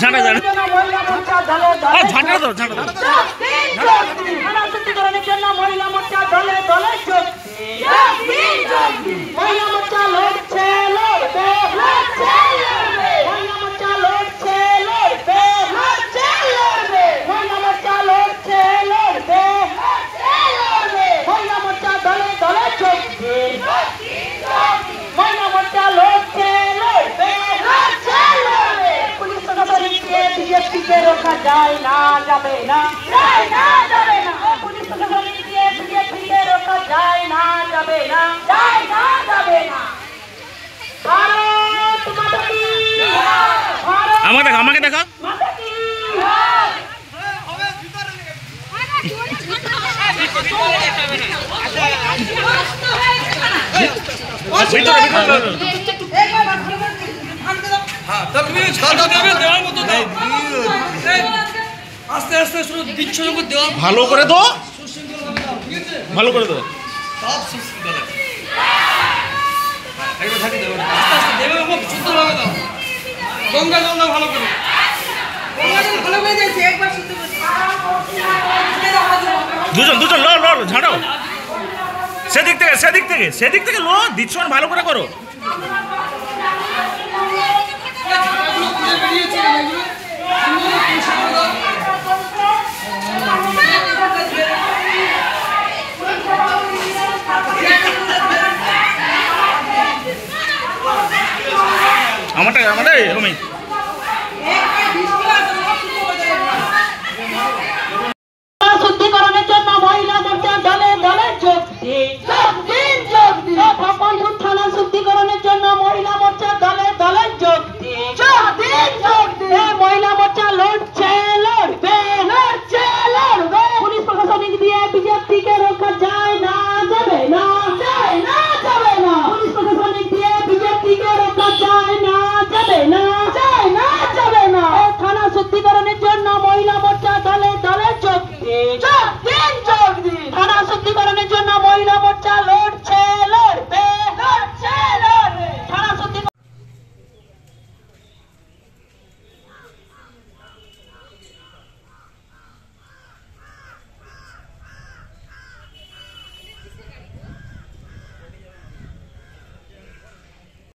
ঝাঁটা ঝাঁটা ঝাঁটা দাও ঝাঁটা দাও মহিলা মোর্চা দলে দলে মহিলা মোর্চা লড়ছে লড়বে মহিলা মোর্চা লড়ছে লড়বে মহিলা মোর্চা লড়ছে লড়বে মহিলা মোর্চা দলে দলে চলছে মহিলা মোর্চা লড়ছে লড়বে পুলিশ প্রশাসনকে বিজেপিকে রোকা যায় না যাবে না পুলিশ প্রশাসনকে বিজেপিকে রোকা যায় না যাবে না যাবে না ভারত মাতা কি আমাকে দেখা মাতা কি আস্তে আস্তে শুরু দিচ্ছ যখন দেওয়া ভালো করে দো ভালো করে দো সব সুশৃঙ্খলা একটু থাকি দেবো আস্তে আস্তে দেবে খুব সুন্দরভাবে দাও গঙ্গা জল দাও ভালো করে ভালো হয়ে যাচ্ছে একবার শুদ্ধ দুজন লো ঝাড়াও সেদিক থেকে লো দিচ্ছ ভালো করে করো বেরিয়েছে এগুলো